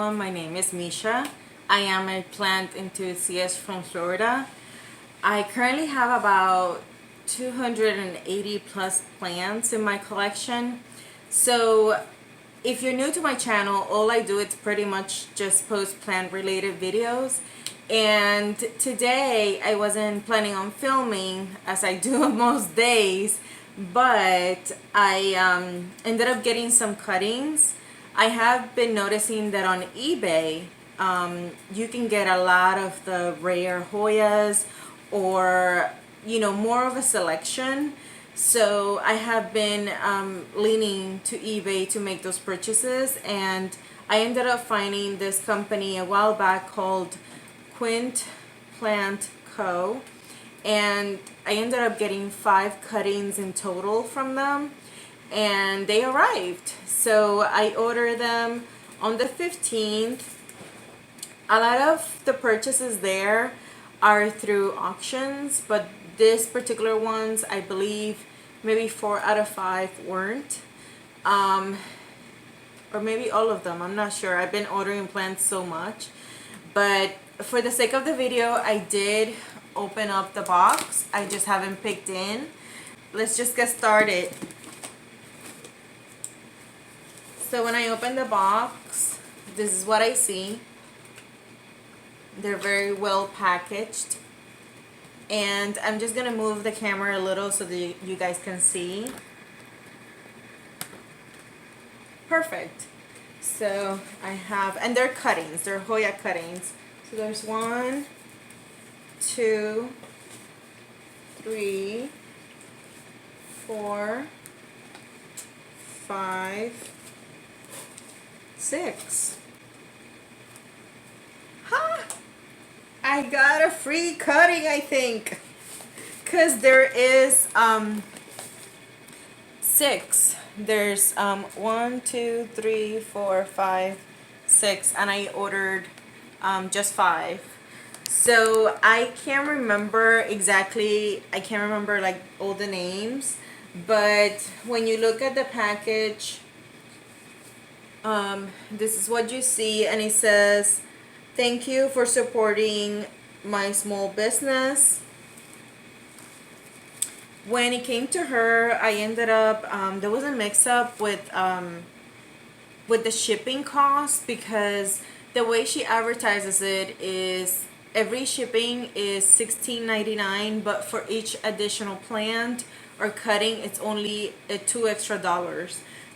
everyone, my name is Misha. I am a plant enthusiast from Florida. I currently have about 280 plus plants in my collection. So if you're new to my channel, all I do is pretty much just post plant related videos. And today I wasn't planning on filming as I do most days, but I ended up getting some cuttings. I have been noticing that on eBay, you can get a lot of the rare Hoyas or, more of a selection. So I have been leaning to eBay to make those purchases, and I ended up finding this company a while back called TheQuintCo, and I ended up getting 5 cuttings in total from them, and they arrived. So I ordered them on the 15th. A lot of the purchases there are through auctions, but this particular ones, I believe maybe 4 out of 5 weren't, or maybe all of them, I'm not sure. I've been ordering plants so much, but for the sake of the video, I did open up the box. I just haven't picked in. Let's just get started. So when I open the box, this is what I see. They're very well packaged, and I'm just gonna move the camera a little so that you guys can see. Perfect. So I have, and they're cuttings, they're Hoya cuttings. So there's 1, 2, 3, 4, 5, 6. Ha! I got a free cutting, I think, because there is 6. There's 1, 2, 3, 4, 5, 6, and I ordered just 5. So I can't remember exactly, I can't remember like all the names, but when you look at the package, this is what you see, and it says, "Thank you for supporting my small business." When it came to her, I ended up, there was a mix-up with the shipping cost, because the way she advertises it is every shipping is $16.99, but for each additional plant or cutting, it's only $2 extra.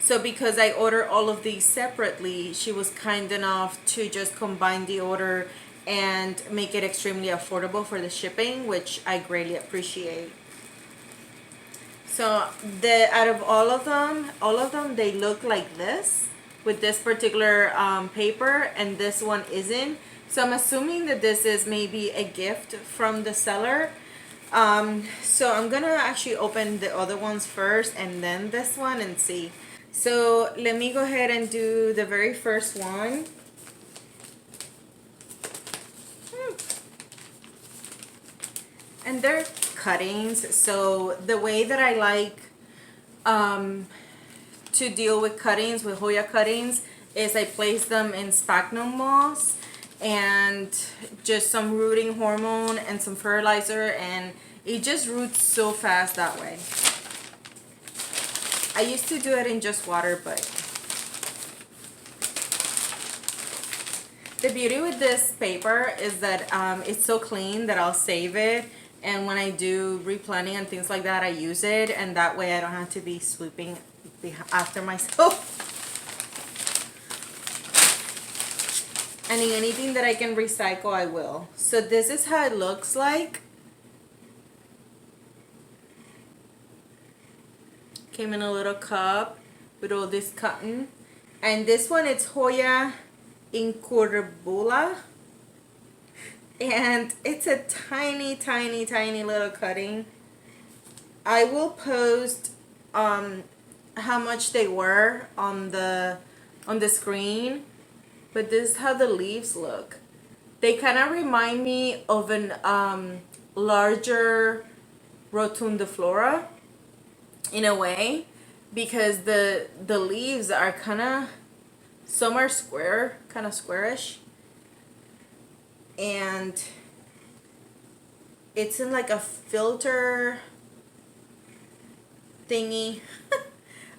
So because I order all of these separately, she was kind enough to just combine the order and make it extremely affordable for the shipping, which I greatly appreciate. So out of all of them, they look like this with this particular paper, and this one isn't. So I'm assuming that this is maybe a gift from the seller. So I'm gonna actually open the other ones first and then this one and see. So let me go ahead and do the very first one. And they're cuttings, so the way that I like to deal with cuttings, with Hoya cuttings, is I place them in sphagnum moss and just some rooting hormone and some fertilizer, and it just roots so fast that way. I used to do it in just water, but the beauty with this paper is that it's so clean that I'll save it, and when I do replanting and things like that, I use it, and that way I don't have to be sweeping after myself. And in anything that I can recycle, I will. So this is how it looks like. Came in a little cup with all this cotton. And this one, it's Hoya Incurvula. And it's a tiny, tiny, tiny little cutting. I will post how much they were on the screen, but this is how the leaves look. They kind of remind me of an larger rotundiflora in a way, because the leaves are kind of Some are square, kind of squarish, and it's in like a filter thingy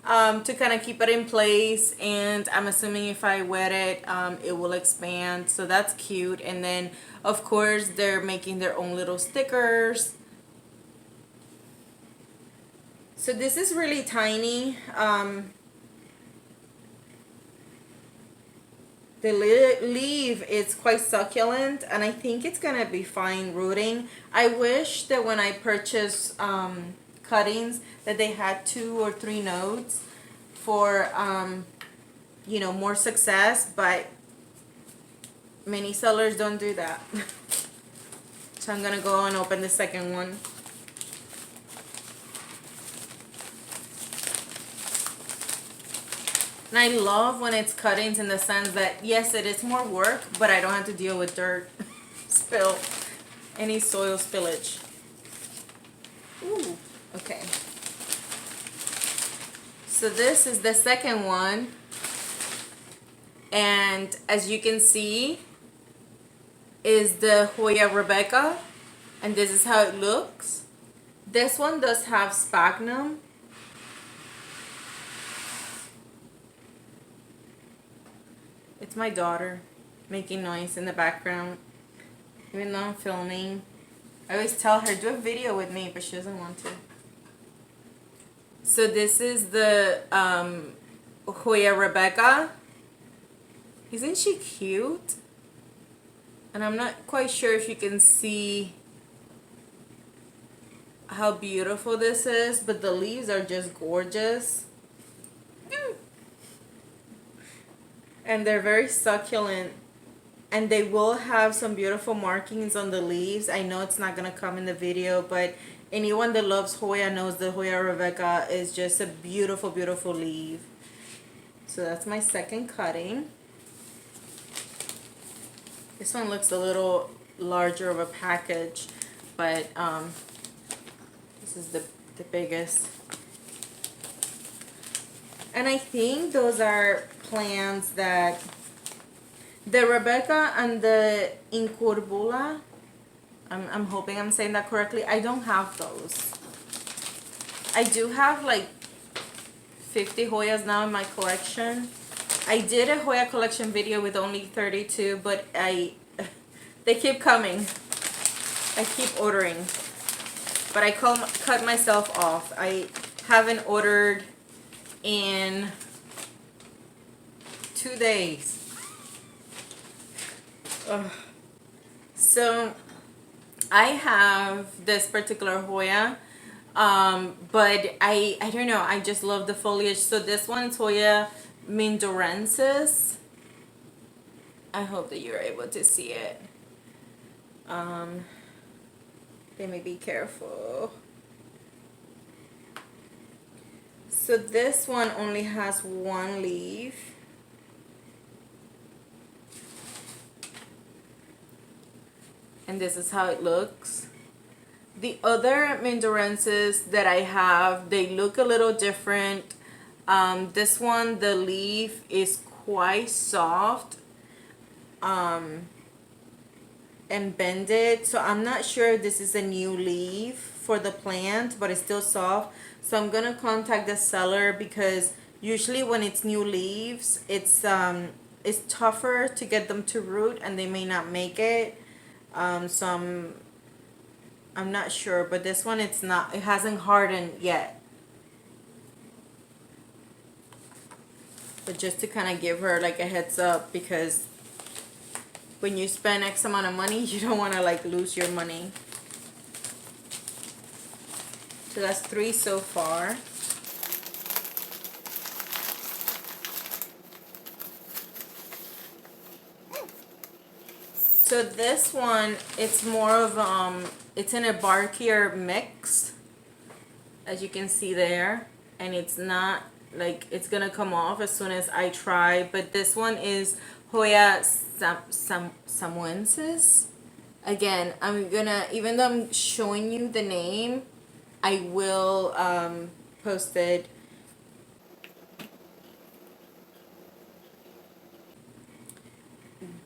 to kind of keep it in place, and I'm assuming if I wet it, it will expand, so that's cute. And then of course they're making their own little stickers. So this is really tiny. The leaf is quite succulent, and I think it's gonna be fine rooting. I wish that when I purchase cuttings that they had 2 or 3 nodes for you know, more success, but many sellers don't do that. So I'm gonna go and open the second one. And I love when it's cuttings in the sense that, yes, it is more work, but I don't have to deal with dirt, spill, any soil spillage. Ooh, okay. So this is the second one. And as you can see, is the Hoya Rebecca. And this is how it looks. This one does have sphagnum. It's my daughter making noise in the background, even though I'm filming. I always tell her, do a video with me, but she doesn't want to. So this is the Hoya Rebecca. Isn't she cute? And I'm not quite sure if you can see how beautiful this is, but the leaves are just gorgeous. And they're very succulent, and they will have some beautiful markings on the leaves. I know it's not gonna come in the video, but anyone that loves Hoya knows the Hoya Rebecca is just a beautiful, beautiful leaf. So that's my second cutting. This one looks a little larger of a package, but this is the biggest. And I think those are plants that the Rebecca and the Incurvula, I'm hoping I'm saying that correctly. I don't have those. I do have like 50 Hoyas now in my collection. I did a Hoya collection video with only 32, but they keep coming. I keep ordering, but I cut myself off. I haven't ordered in 2 days. So I have this particular Hoya, but I don't know, I just love the foliage. So this one is Hoya Mindorensis. I hope that you're able to see it. Let me be careful. So this one only has 1 leaf. And this is how it looks. The other Mindorensis that I have, they look a little different. This one, the leaf is quite soft and bended. So I'm not sure if this is a new leaf for the plant, but it's still soft. So I'm gonna contact the seller, because usually when it's new leaves, it's tougher to get them to root, and they may not make it. So I'm not sure, but this one, it hasn't hardened yet. But just to kind of give her like a heads up, because when you spend X amount of money, you don't want to like lose your money. So that's 3 so far. So this one, it's more of it's in a barkier mix, as you can see there, and it's not like it's gonna come off as soon as I try. But this one is Hoya Samoensis. Again, I'm gonna, even though I'm showing you the name, I will post it.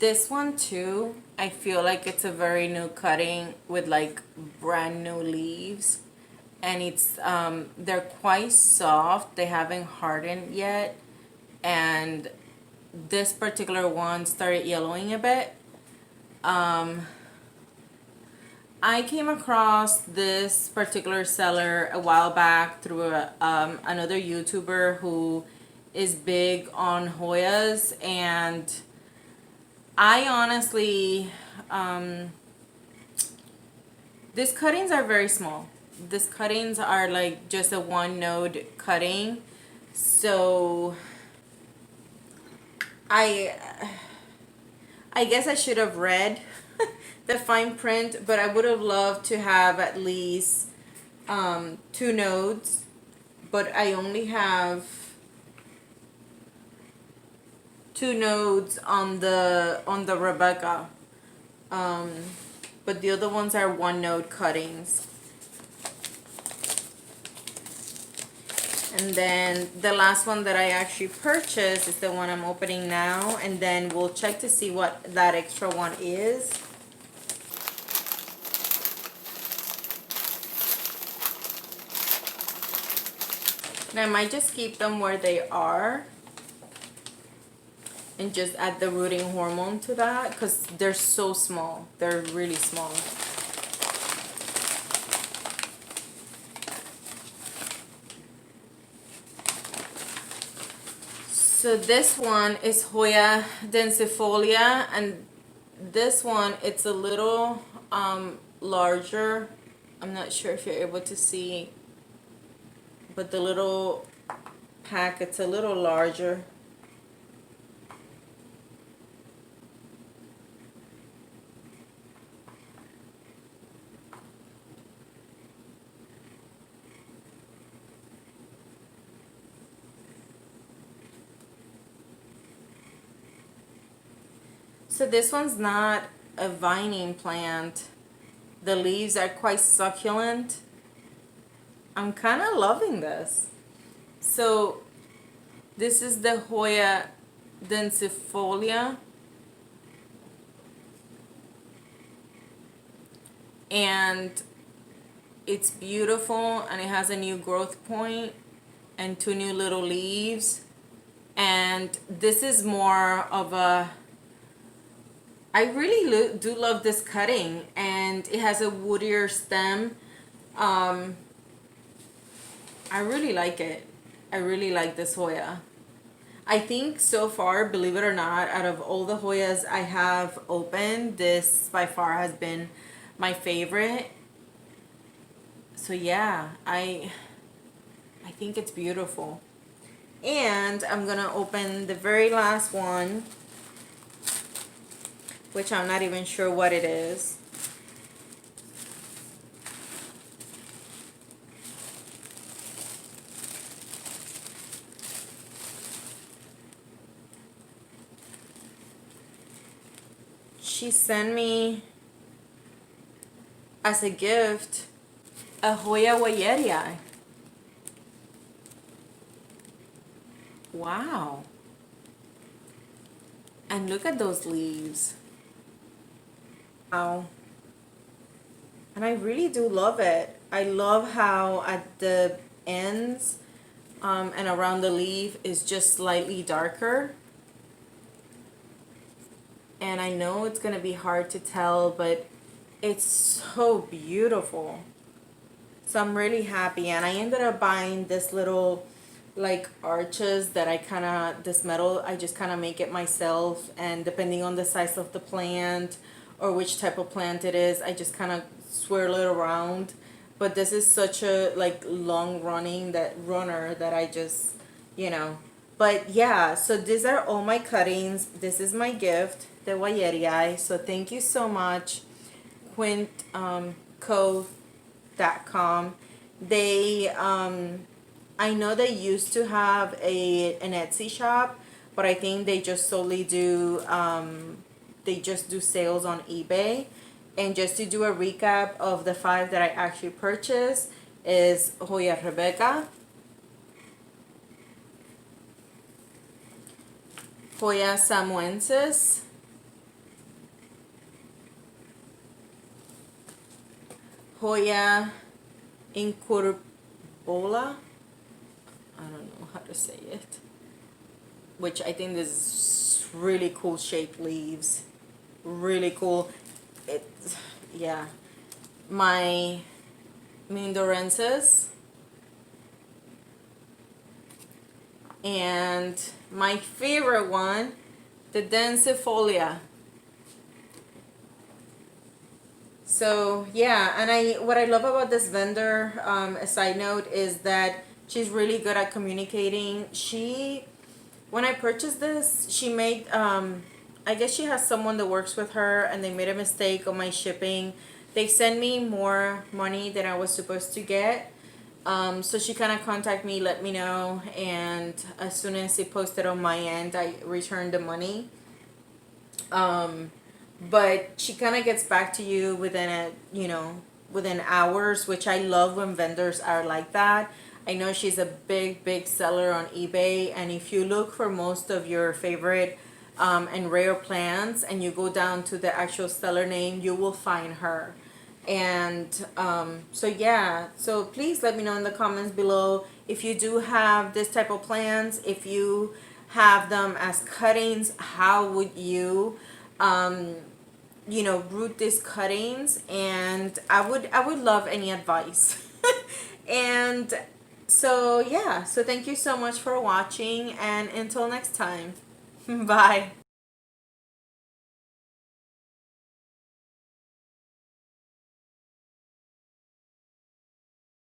This one too, I feel like it's a very new cutting with like brand new leaves. And it's they're quite soft. They haven't hardened yet. And this particular one started yellowing a bit. I came across this particular seller a while back through another YouTuber who is big on Hoyas, and I honestly, these cuttings are very small. These cuttings are like just a one node cutting, so I guess I should have read the fine print, but I would have loved to have at least 2 nodes, but I only have 2 nodes on the Rebecca, but the other ones are 1 node cuttings. And then the last one that I actually purchased is the one I'm opening now, and then we'll check to see what that extra one is. And I might just keep them where they are and just add the rooting hormone to that, because they're so small. They're really small. So this one is Hoya Densifolia, and this one, it's a little larger. I'm not sure if you're able to see, but the little pack, it's a little larger. So this one's not a vining plant. The leaves are quite succulent. I'm kind of loving this. So this is the Hoya Densifolia. And it's beautiful, and it has a new growth point and 2 new little leaves. And this is more of a, I really do love this cutting, and it has a woodier stem. I really like it. I really like this Hoya. I think so far, believe it or not, out of all the Hoyas I have opened, this by far has been my favorite. So yeah, I think it's beautiful. And I'm gonna open the very last one, which I'm not even sure what it is. She sent me as a gift a Hoya Wayetti. Wow. And look at those leaves. Wow. And I really do love it. I love how at the ends and around the leaf is just slightly darker. And I know it's gonna be hard to tell, but it's so beautiful. So I'm really happy, and I ended up buying this little like arches that I kind of, this metal, I just kind of make it myself, and depending on the size of the plant or which type of plant it is, I just kind of swirl it around. But this is such a like long runner that I just, you know. But yeah, so these are all my cuttings. This is my gift, the Wayetti. So thank you so much, TheQuintCo.com. They I know they used to have an Etsy shop, but I think they just solely do they just do sales on eBay. And just to do a recap of the 5 that I actually purchased is Hoya Rebecca, Hoya Samoensis, Hoya Incurvula. I don't know how to say it. Which I think this is really cool shaped leaves. Really cool. It, yeah. My Mindorensis. And my favorite one, the Densifolia. So yeah, and what I love about this vendor, a side note, is that she's really good at communicating. When I purchased this, she made, I guess she has someone that works with her, and they made a mistake on my shipping. They sent me more money than I was supposed to get. So she kind of contacted me, let me know, and as soon as it posted on my end, I returned the money. But she kind of gets back to you within hours, which I love when vendors are like that. I know she's a big seller on eBay, and if you look for most of your favorite and rare plants and you go down to the actual seller name, you will find her. And so yeah, so please let me know in the comments below if you do have this type of plants. If you have them as cuttings, how would you root these cuttings? And I would love any advice. And so yeah, so thank you so much for watching, and until next time. Bye.